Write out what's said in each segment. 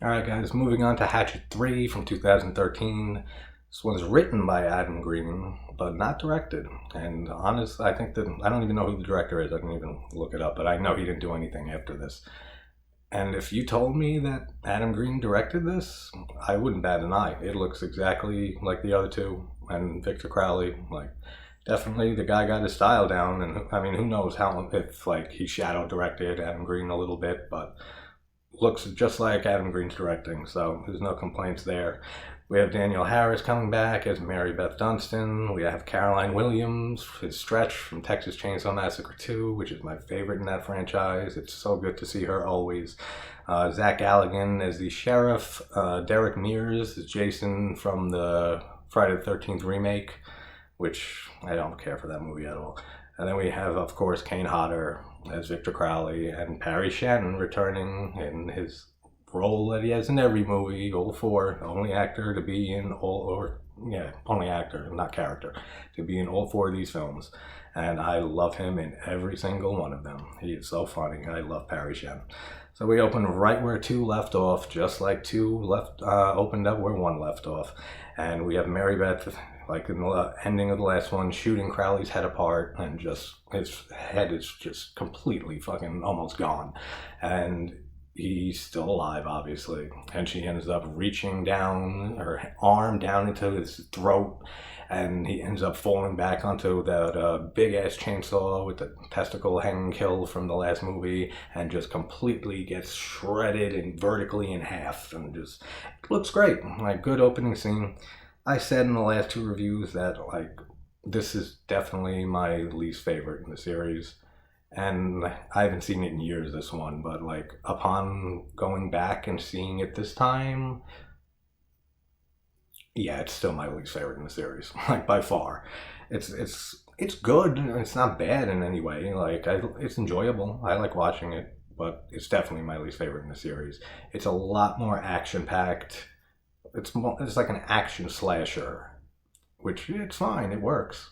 Alright guys, moving on to Hatchet 3 from 2013. This one's written by Adam Green, but not directed. And honest, I think that, I don't even know who the director is, I didn't even look it up, but I know he didn't do anything after this. And if you told me that Adam Green directed this, I wouldn't bat an eye. It looks exactly like the other two, and Victor Crowley, like, definitely the guy got his style down, and I mean, who knows how, if like he shadow directed Adam Green a little bit, but looks just like Adam Green's directing, so there's no complaints there. We have Danielle Harris coming back as Mary Beth Dunstan. We have Caroline Williams, his Stretch from Texas Chainsaw Massacre 2, which is my favorite in that franchise. It's so good to see her always. Zach Galligan as the sheriff. Derek Mears as Jason from the Friday the 13th remake, which I don't care for that movie at all. And then we have, of course, Kane Hodder as Victor Crowley, and Parry Shannon returning in his role that he has in every movie, all four, only actor to be in all, or yeah, only actor, not character, to be in all four of these films. And I love him in every single one of them. He is so funny. I love Parry Shannon. So we open right where 2 left off, just like 2 left opened up where 1 left off. And we have Mary Beth, like in the ending of the last one, shooting Crowley's head apart, and just his head is just completely fucking almost gone. And he's still alive, obviously. And she ends up reaching down her arm down into his throat, and he ends up falling back onto that big ass chainsaw with the testicle hanging kill from the last movie, and just completely gets shredded and vertically in half, and just looks great. Like, good opening scene. I said in the last 2 reviews that, like, this is definitely my least favorite in the series. And I haven't seen it in years, this one, but, like, upon going back and seeing it this time, yeah, it's still my least favorite in the series, like, by far. It's good, it's not bad in any way, like, it's enjoyable, I like watching it, but it's definitely my least favorite in the series. It's a lot more action-packed. It's like an action slasher, which it's fine, it works.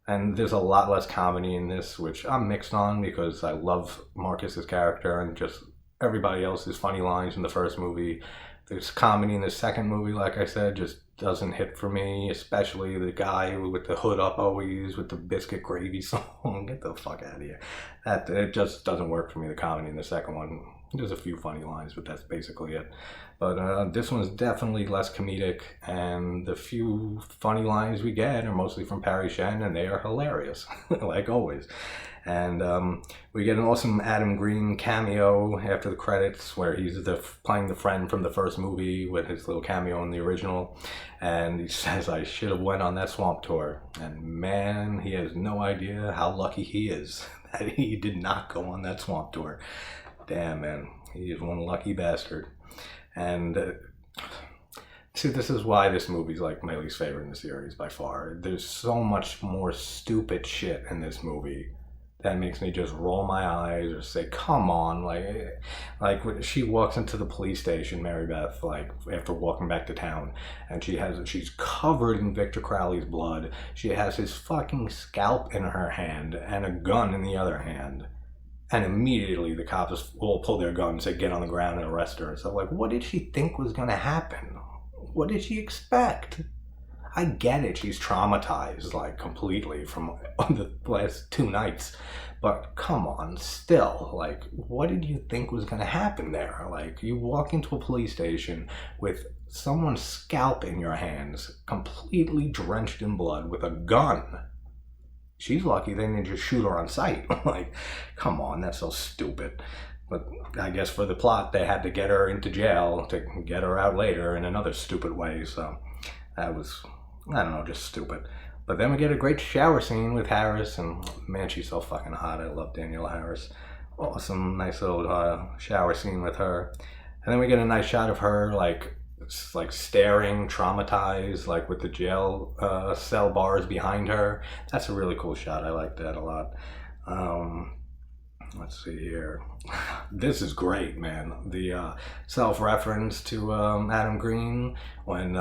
And there's a lot less comedy in this, which I'm mixed on because I love Marcus's character and just everybody else's funny lines in the first movie. There's comedy in the second movie, like I said, just doesn't hit for me, especially the guy with the hood up always with the biscuit gravy song. Get the fuck out of here. It just doesn't work for me, the comedy in the second one. There's a few funny lines, but that's basically it. But this one's definitely less comedic, and the few funny lines we get are mostly from Parry Shannon, and they are hilarious, like always. And we get an awesome Adam Green cameo after the credits, where he's playing the friend from the first movie with his little cameo in the original. And he says, "I should have went on that swamp tour." And man, he has no idea how lucky he is that he did not go on that swamp tour. Damn, man, he is one lucky bastard. And see, this is why this movie's like my least favorite in the series by far. There's so much more stupid shit in this movie that makes me just roll my eyes or say, come on. Like when she walks into the police station, Mary Beth, like after walking back to town, and she's covered in Victor Crowley's blood. She has his fucking scalp in her hand and a gun in the other hand. And immediately the cops all pull their guns, say, get on the ground and arrest her. So, like, what did she think was going to happen? What did she expect? I get it, she's traumatized, like, completely from the last 2 nights. But come on, still, like, what did you think was going to happen there? Like, you walk into a police station with someone's scalp in your hands, completely drenched in blood, with a gun. She's lucky they didn't just shoot her on sight. Like, come on, that's so stupid. But I guess for the plot, they had to get her into jail to get her out later in another stupid way. So that was, I don't know, just stupid. But then we get a great shower scene with Harris, and man, she's so fucking hot. I love Danielle Harris. Awesome, nice little shower scene with her. And then we get a nice shot of her, like staring, traumatized, like with the jail cell bars behind her. That's a really cool shot. I like that a lot. Let's see here. This is great, man. The self-reference to Adam Green when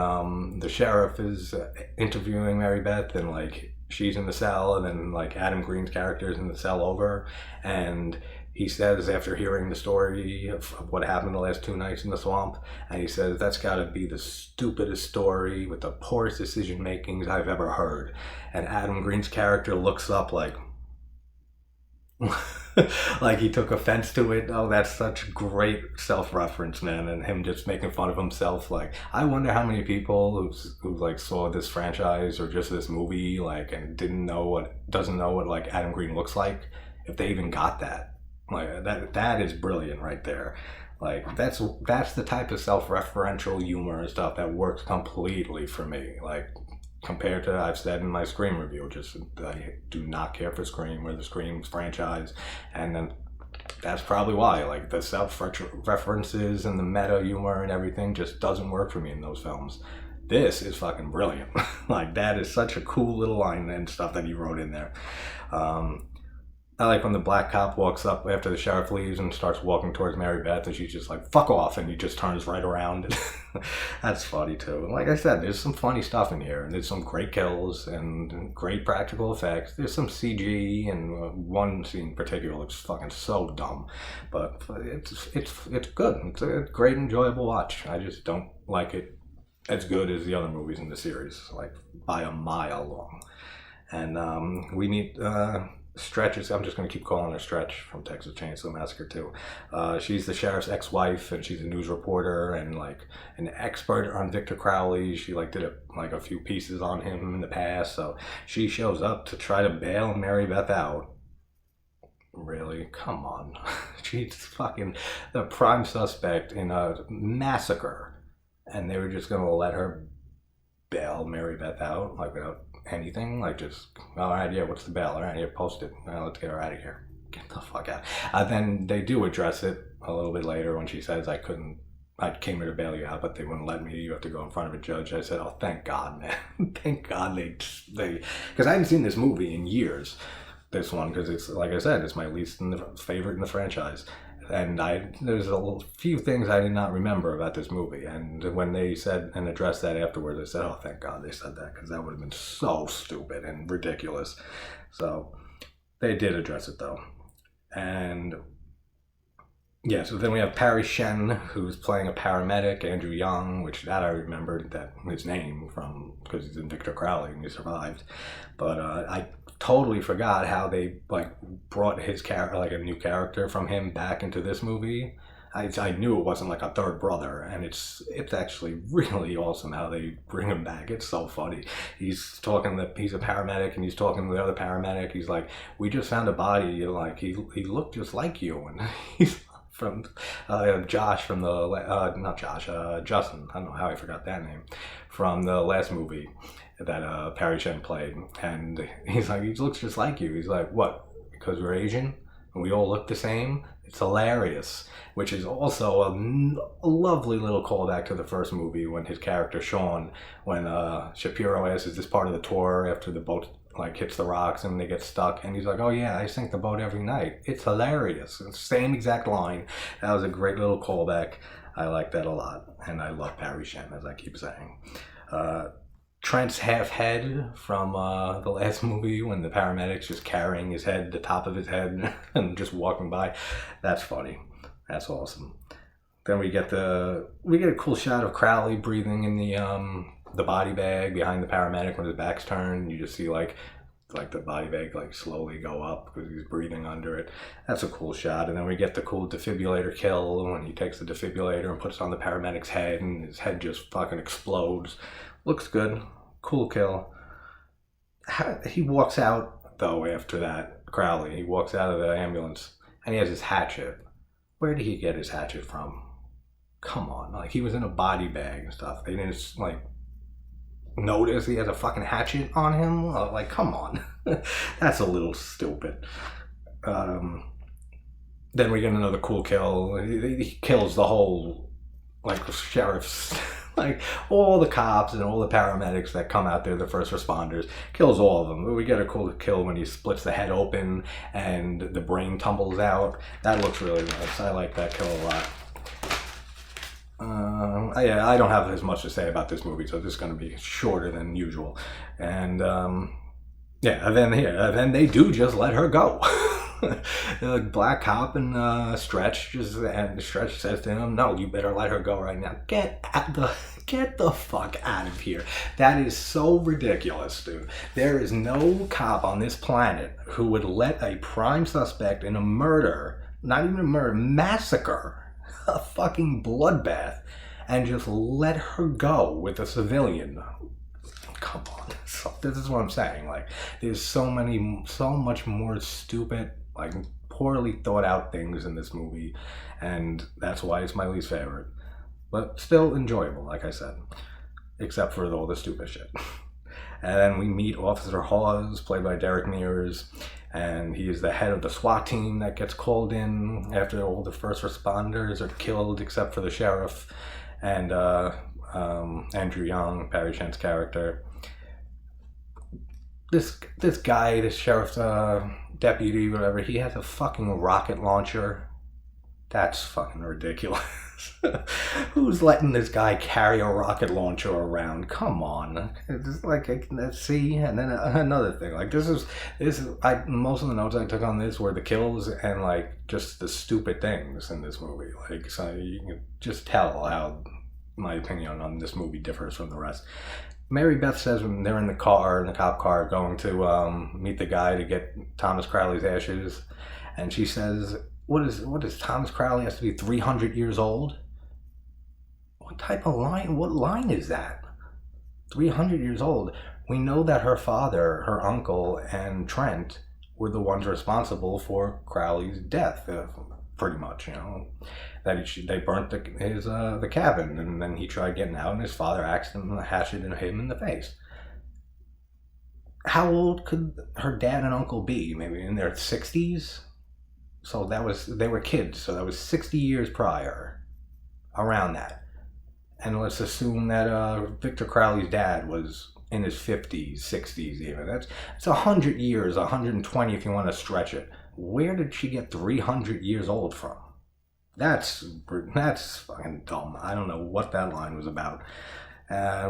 the sheriff is interviewing Mary Beth, and like she's in the cell, and then like Adam Green's character is in the cell over, and he says after hearing the story of what happened the last 2 nights in the swamp, and he says that's got to be the stupidest story with the poorest decision makings I've ever heard. And Adam Green's character looks up like like he took offense to it. Oh, that's such great self-reference, man, and him just making fun of himself. Like, I wonder how many people who like saw this franchise or just this movie like and doesn't know what like Adam Green looks like, if they even got that. Like that is brilliant right there. Like that's the type of self-referential humor and stuff that works completely for me. Like compared to, I've said in my Scream review, just I do not care for Scream or the Scream franchise, and then that's probably why. Like the self-references and the meta humor and everything just doesn't work for me in those films. This is fucking brilliant. Like that is such a cool little line and stuff that he wrote in there. I like when the black cop walks up after the sheriff leaves and starts walking towards Mary Beth, and she's just like, fuck off, and he just turns right around. That's funny too. And like I said, there's some funny stuff in here, and there's some great kills and great practical effects. There's some CG, and one scene in particular looks fucking so dumb, but it's good. It's a great, enjoyable watch. I just don't like it as good as the other movies in the series, like by a mile long. And we need... Stretch is, I'm just going to keep calling her Stretch from Texas Chainsaw Massacre 2. She's the sheriff's ex-wife, and she's a news reporter and like an expert on Victor Crowley. She like did a few pieces on him in the past, so she shows up to try to bail Mary Beth out. Really? Come on. She's fucking the prime suspect in a massacre, and they were just going to let her bail Mary Beth out like without anything, like just, all right, yeah, what's the bail? All right, yeah, post it. Let's get her out of here. Get the fuck out. Then they do address it a little bit later when she says, I came here to bail you out, but they wouldn't let me. You have to go in front of a judge. I said, oh, thank God, man. Thank God they, because I haven't seen this movie in years, this one, because it's, like I said, it's my least favorite in the franchise. And there's a few things I did not remember about this movie. And when they said and addressed that afterwards, I said, oh, thank God they said that, because that would have been so stupid and ridiculous. So they did address it, though. And yeah, so then we have Parry Shen, who's playing a paramedic, Andrew Young, which that I remembered that his name from, because he's in Victor Crowley and he survived. But I totally forgot how they like brought his character, like a new character from him back into this movie. I knew it wasn't like a third brother, and it's actually really awesome how they bring him back. It's so funny. He's talking that he's a paramedic, and he's talking to the other paramedic. He's like, we just found a body, like he looked just like you, and he's from Josh from the not Josh, Justin. I don't know how I forgot that name, from the last movie that Parry Shen played, and he's like, he looks just like you. He's like, what? Because we're Asian and we all look the same? It's hilarious, which is also a lovely little callback to the first movie when his character Sean, when Shapiro asks, is this part of the tour after the boat like hits the rocks and they get stuck, and he's like, oh yeah, I sink the boat every night. It's hilarious. It's the same exact line. That was a great little callback. I like that a lot, and I love Parry Shen, as I keep saying. Trent's half head from the last movie when the paramedic's just carrying his head, the top of his head, and just walking by. That's funny. That's awesome. Then we get a cool shot of Crowley breathing in the body bag behind the paramedic when his back's turned. You just see like the body bag like slowly go up because he's breathing under it. That's a cool shot. And then we get the cool defibrillator kill when he takes the defibrillator and puts it on the paramedic's head, and his head just fucking explodes. Looks good. Cool kill. He walks out, though, after that, Crowley. He walks out of the ambulance, and he has his hatchet. Where did he get his hatchet from? Come on. Like, he was in a body bag and stuff. They didn't, like, notice he has a fucking hatchet on him? Like, come on. That's a little stupid. Then we get another cool kill. He kills the whole, like, sheriff's... like all the cops and all the paramedics that come out there, the first responders, kills all of them. We get a cool kill when he splits the head open and the brain tumbles out. That looks really nice. I like that kill a lot. I don't have as much to say about this movie, so this is going to be shorter than usual. And then they do just let her go. Like Black Cop and Stretch says to him, "No, you better let her go right now. Get the fuck out of here." That is so ridiculous, dude. There is no cop on this planet who would let a prime suspect in a murder, not even a murder, massacre, a fucking bloodbath, and just let her go with a civilian. Come on. So this is what I'm saying. Like, there's so much more stupid, like, poorly thought out things in this movie, and that's why it's my least favorite. But still enjoyable, like I said, except for all the stupid shit. And then we meet Officer Hawes, played by Derek Mears, and he is the head of the SWAT team that gets called in after all the first responders are killed, except for the sheriff and Andrew Young, Barry Chant's character. This guy, this sheriff's deputy, whatever, he has a fucking rocket launcher. That's fucking ridiculous. Who's letting this guy carry a rocket launcher around? Come on. It's like, let's see. And then another thing, like this is most of the notes I took on this were the kills and like just the stupid things in this movie. Like, so you can just tell how my opinion on this movie differs from the rest. Mary Beth says when they're in the cop car, going to meet the guy to get Thomas Crowley's ashes, and she says, what is Thomas Crowley has to be 300 years old? What type of line? What line is that? 300 years old. We know that her father, her uncle, and Trent were the ones responsible for Crowley's death, pretty much, you know. That they burnt the cabin, and then he tried getting out, and his father axed him, hatchet him in the face. How old could her dad and uncle be? Maybe in their 60s? So they were kids, so that was 60 years prior, around that. And let's assume that Victor Crowley's dad was in his 50s, 60s even. That's 100 years, 120 if you want to stretch it. Where did she get 300 years old from? That's fucking dumb. I don't know what that line was about.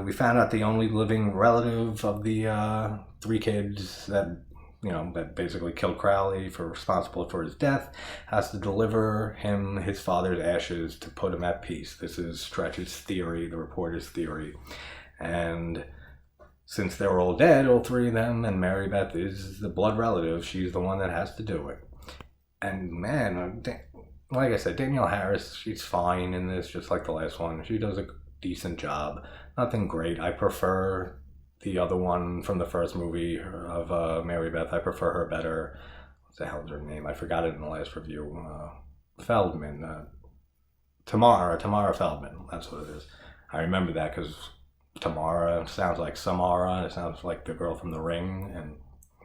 We found out the only living relative of the 3 kids that basically killed Crowley, responsible for his death, has to deliver him his father's ashes to put him at peace. This is Stretch's theory, the reporter's theory. And since they're all dead, all 3 of them, and Mary Beth is the blood relative, she's the one that has to do it. And man, like I said, Danielle Harris, she's fine in this, just like the last one. She does a decent job. Nothing great. I prefer the other one from the first movie of Mary Beth. I prefer her better. What the hell is her name? I forgot it in the last review. Feldman. Tamara Feldman. That's what it is. I remember that because Tamara sounds like Samara. It sounds like the girl from The Ring. And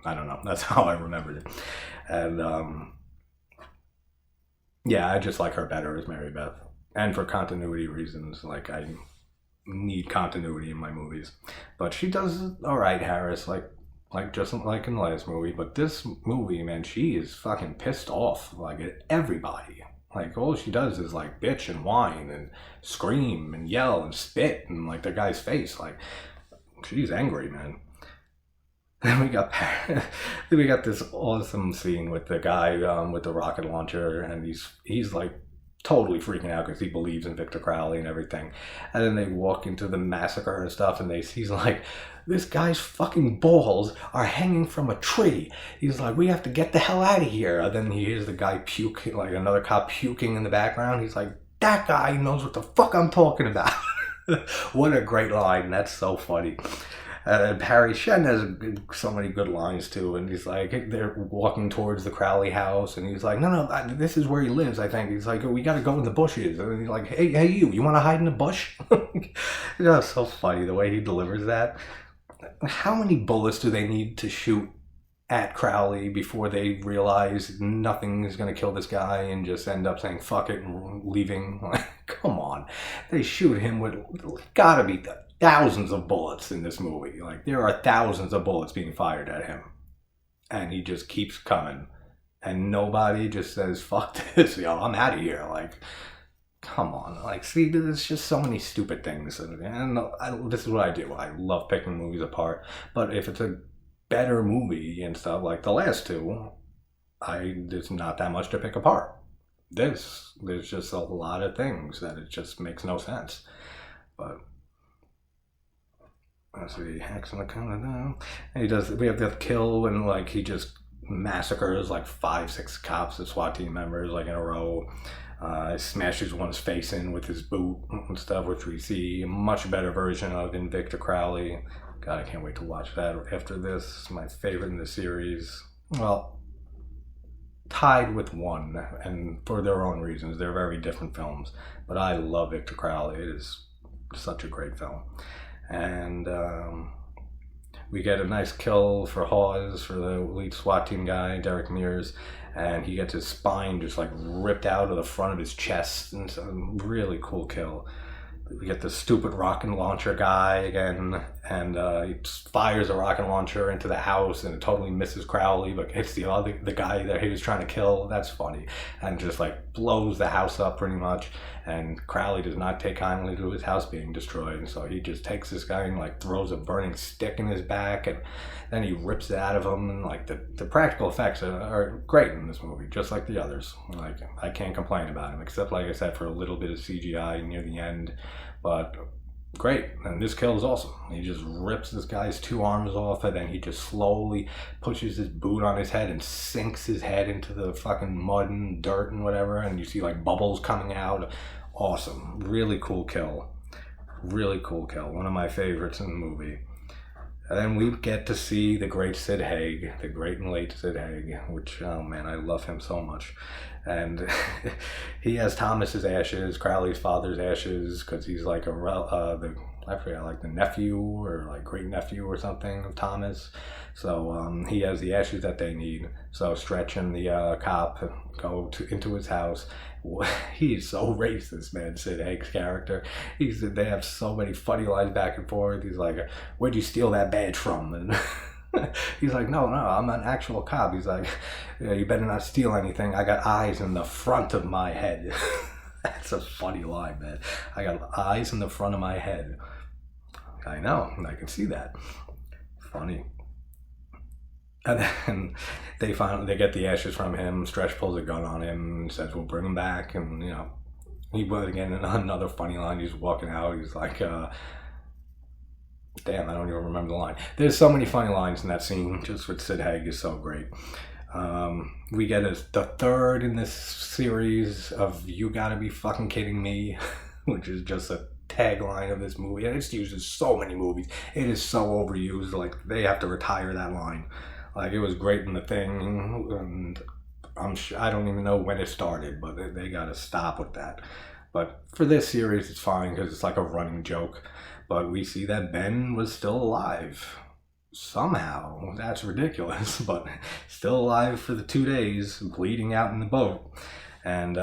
I don't know. That's how I remembered it. And yeah, I just like her better as Mary Beth. And for continuity reasons, like I need continuity in my movies. But she does alright, Harris, like just like in the last movie. But this movie, man, she is fucking pissed off like at everybody. Like all she does is like bitch and whine and scream and yell and spit in like the guy's face. Like she's angry, man. Then we got this awesome scene with the guy with the rocket launcher, and he's like totally freaking out because he believes in Victor Crowley and everything. And then they walk into the massacre and stuff, and he's like, this guy's fucking balls are hanging from a tree. He's like, we have to get the hell out of here. And then he hears the guy puking, like another cop puking in the background. He's like, that guy knows what the fuck I'm talking about. What a great line. That's so funny. And Harry Shen has so many good lines too, and he's like, they're walking towards the Crowley house, and he's like, no, this is where he lives, I think. He's like, we gotta go in the bushes. And he's like, hey, you want to hide in the bush? It's so funny the way he delivers that. How many bullets do they need to shoot at Crowley before they realize nothing is going to kill this guy and just end up saying fuck it and leaving? Like, come on. They shoot him with, gotta be thousands of bullets in this movie. Like, there are thousands of bullets being fired at him. And he just keeps coming. And nobody just says, fuck this, yo, I'm out of here. Like, come on. Like, see, there's just so many stupid things. And this is what I do. I love picking movies apart. But if it's a better movie and stuff, like the last two, there's not that much to pick apart. There's just a lot of things that it just makes no sense. But let's see, he hacks on the counter. And he does. We have the kill and like he just massacres like 5, 6 cops, the SWAT team members, like in a row. Smashes one's face in with his boot and stuff, which we see a much better version of in Victor Crowley. God, I can't wait to watch that after this. My favorite in the series. Well, tied with one, and for their own reasons. They're very different films, but I love Victor Crowley. It is such a great film. And we get a nice kill for Hawes, for the lead SWAT team guy, Derek Mears, and he gets his spine just like ripped out of the front of his chest, and it's a really cool kill. We get the stupid rocket launcher guy again, and he fires a rocket launcher into the house, and it totally misses Crowley, but hits the guy that he was trying to kill. That's funny, and just like blows the house up pretty much. And Crowley does not take kindly to his house being destroyed, and so he just takes this guy and like throws a burning stick in his back, and then he rips it out of him. And like the practical effects are great in this movie, just like the others. Like I can't complain about him, except like I said, for a little bit of CGI near the end. But great, and this kill is awesome. He just rips this guy's 2 arms off, and then he just slowly pushes his boot on his head and sinks his head into the fucking mud and dirt and whatever, and you see like bubbles coming out. Awesome. Really cool kill. Really cool kill. One of my favorites in the movie. And then we get to see the great Sid Haig, the great and late Sid Haig, which, oh man, I love him so much. And he has Thomas's ashes, Crowley's father's ashes, because he's like I forget, like the nephew or like great nephew or something of Thomas. So he has the ashes that they need. So Stretch and the cop go into his house. He's so racist, man. Sid Haig's character. They have so many funny lines back and forth. He's like, "Where'd you steal that badge from?" And he's like, no, I'm an actual cop. He's like, yeah, you better not steal anything. I got eyes in the front of my head. That's a funny line, man. I got eyes in the front of my head. I know, I can see that. Funny. And then they get the ashes from him. Stretch pulls a gun on him and says, we'll bring him back. And, you know, he was again another funny line. He's walking out. He's like, damn, I don't even remember the line. There's so many funny lines in that scene. Just with Sid Haig is so great. We get the third in this series of You Gotta Be Fucking Kidding Me, which is just a tagline of this movie. And it's used in so many movies. It is so overused. Like, they have to retire that line. Like, it was great in The Thing, and I don't even know when it started, but they gotta stop with that. But for this series, it's fine because it's like a running joke. But we see that Ben was still alive. Somehow. That's ridiculous. But still alive for the 2 days, bleeding out in the boat. And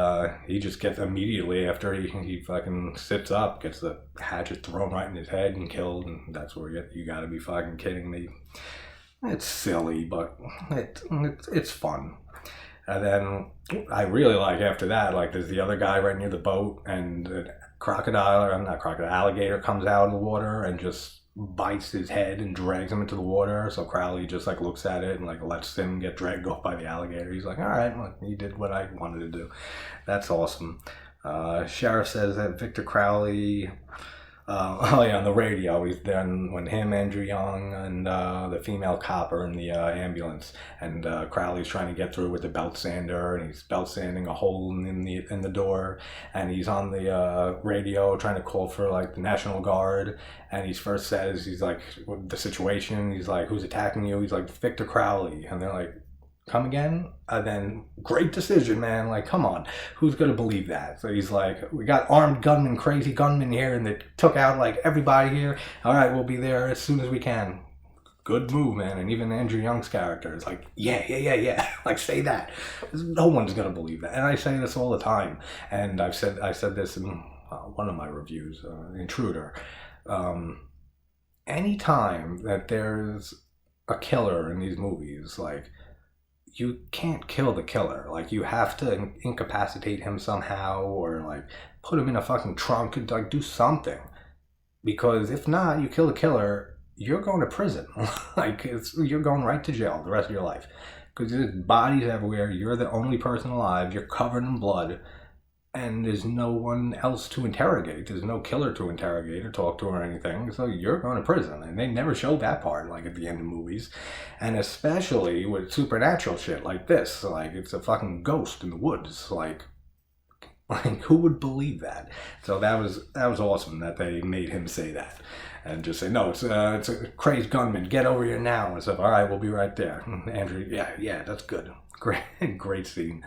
he just gets immediately after he fucking sits up, gets the hatchet thrown right in his head and killed. And that's where you gotta be fucking kidding me. It's silly, but it's fun. And then I really like after that, like there's the other guy right near the boat, and alligator comes out of the water and just bites his head and drags him into the water. So Crowley just like looks at it and like lets him get dragged off by the alligator. He's like, all right, well, he did what I wanted to do. That's awesome. Sheriff says that Victor Crowley, on the radio, he's then when him, Andrew Young, and the female cop are in the ambulance, and Crowley's trying to get through with the belt sander, and he's belt sanding a hole in the door, and he's on the radio trying to call for like the National Guard, and he first says, he's like, the situation, he's like, who's attacking you? He's like, Victor Crowley, and they're like, come again? And then, great decision, man. Like, come on. Who's going to believe that? So he's like, we got armed gunmen, crazy gunmen here, and they took out, like, everybody here. All right, we'll be there as soon as we can. Good move, man. And even Andrew Young's character is like, yeah. Like, say that. No one's going to believe that. And I say this all the time. And I said this in one of my reviews, Intruder. Anytime that there's a killer in these movies, like, you can't kill the killer. Like, you have to incapacitate him somehow, or like put him in a fucking trunk and like do something. Because if not, you kill the killer, you're going to prison. Like, you're going right to jail the rest of your life. because there's bodies everywhere. You're the only person alive. You're covered in blood. And there's no one else to interrogate. There's no killer to interrogate or talk to or anything. So you're going to prison. And they never show that part, like at the end of movies. And especially with supernatural shit like this. Like, it's a fucking ghost in the woods. Like who would believe that? So that was awesome that they made him say that. And just say, no, it's a crazed gunman. Get over here now. And stuff. All right, we'll be right there. Andrew, yeah, that's good. Great scene.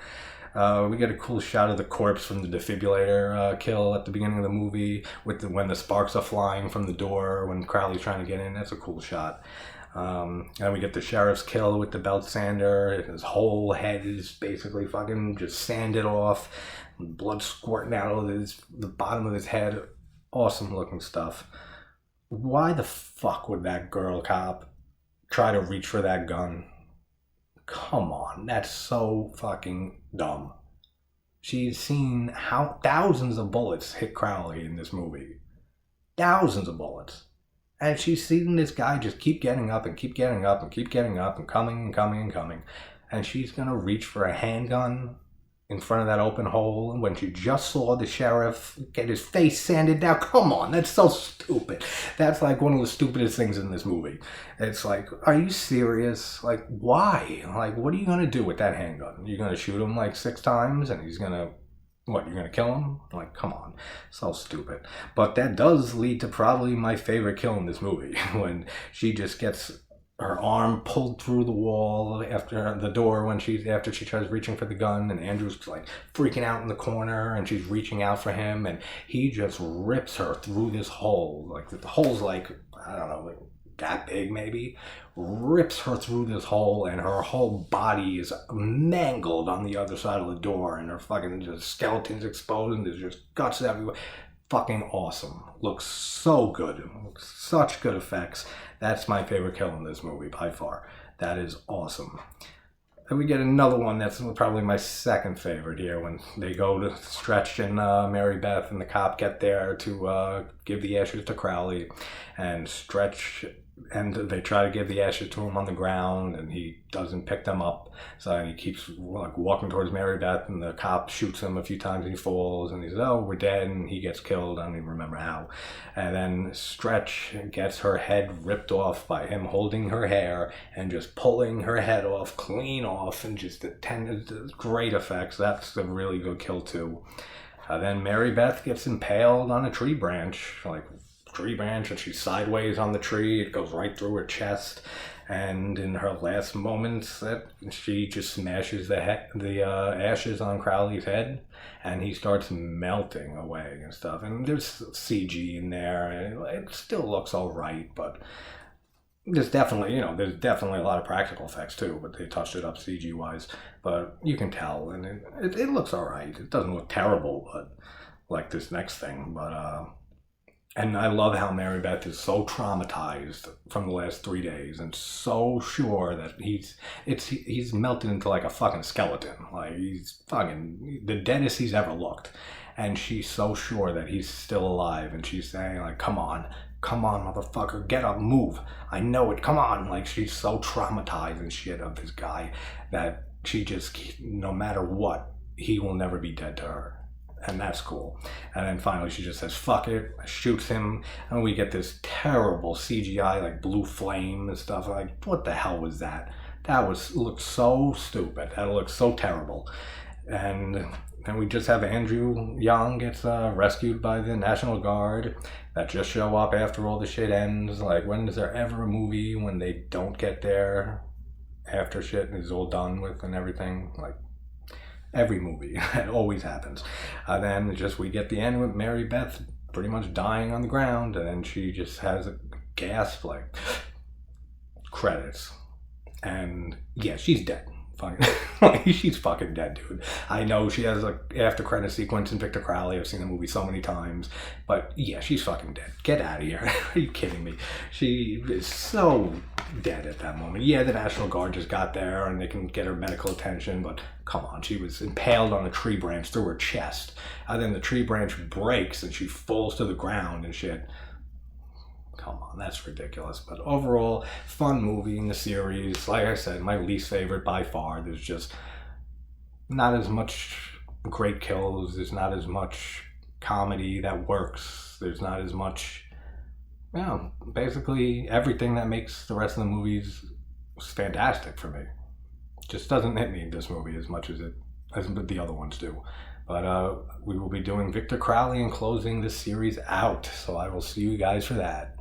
We get a cool shot of the corpse from the defibrillator kill at the beginning of the movie with when the sparks are flying from the door when Crowley's trying to get in. That's a cool shot. And we get the sheriff's kill with the belt sander. His whole head is basically fucking just sanded off. Blood squirting out of the bottom of his head. Awesome looking stuff. Why the fuck would that girl cop try to reach for that gun? Come on, that's so fucking dumb. She's seen how thousands of bullets hit Crowley in this movie. Thousands of bullets. And she's seen this guy just keep getting up and keep getting up and keep getting up and coming and coming and coming. And she's gonna reach for a handgun in front of that open hole when she just saw the sheriff get his face sanded down. Come on, that's so stupid. That's like one of the stupidest things in this movie. It's like, are you serious? Like, why? Like, what are you going to do with that handgun? You're going to shoot him like 6 times and he's going to, what, you're going to kill him? Like, come on. So stupid. But that does lead to probably my favorite kill in this movie when she just gets her arm pulled through the wall after the door after she tries reaching for the gun, and Andrew's like freaking out in the corner and she's reaching out for him and he just rips her through this hole. Like the hole's like, I don't know, like that big maybe. Rips her through this hole and her whole body is mangled on the other side of the door and her fucking just skeleton's exposed and there's just guts everywhere. Fucking awesome. Looks so good. Such good effects. That's my favorite kill in this movie by far. That is awesome. Then we get another one that's probably my second favorite here when they go to Stretch and Mary Beth and the cop get there to give the ashes to Crowley, and Stretch and they try to give the ashes to him on the ground and he doesn't pick them up, so he keeps like walking towards Mary Beth and the cop shoots him a few times and he falls and he says, oh, we're dead, and he gets killed. I don't even remember how. And then Stretch gets her head ripped off by him holding her hair and just pulling her head off clean off, and just great effects. That's a really good kill too. Then Mary Beth gets impaled on a tree branch, and she's sideways on the tree. It goes right through her chest, and in her last moments she just smashes the ashes on Crowley's head and he starts melting away and stuff, and there's CG in there and it still looks all right, but there's definitely a lot of practical effects too, but they touched it up CG wise, but you can tell, and it looks all right. It doesn't look terrible, but like this next thing, but and I love how Mary Beth is so traumatized from the last 3 days and so sure that he's melted into like a fucking skeleton. Like he's fucking the deadest he's ever looked. And she's so sure that he's still alive, and she's saying like, come on, motherfucker, get up, move. I know it, come on. Like she's so traumatized and shit of this guy that she just, no matter what, he will never be dead to her. And that's cool. And then finally she just says, fuck it, shoots him, and we get this terrible CGI, like blue flame and stuff. Like, what the hell was that? Looked so stupid. That looked so terrible. And then we just have Andrew Young gets rescued by the National Guard that just show up after all the shit ends. Like, when is there ever a movie when they don't get there after shit is all done with and everything? Like, every movie. It always happens. Then we get the end with Mary Beth pretty much dying on the ground, and then she just has a gasp, like, credits. And yeah, she's dead. She's fucking dead, dude. I know she has a after credit sequence in Victor Crowley. I've seen the movie so many times, but yeah, she's fucking dead. Get out of here. Are you kidding me? She is so dead at that moment. Yeah, the National Guard just got there and they can get her medical attention, but come on, she was impaled on a tree branch through her chest, and then the tree branch breaks and she falls to the ground and shit. Come on, that's ridiculous. But overall, fun movie in the series. Like I said, my least favorite by far. There's just not as much great kills. There's not as much comedy that works. There's not as much, basically everything that makes the rest of the movies fantastic for me. Just doesn't hit me in this movie as much as the other ones do. But we will be doing Victor Crowley and closing this series out. So I will see you guys for that.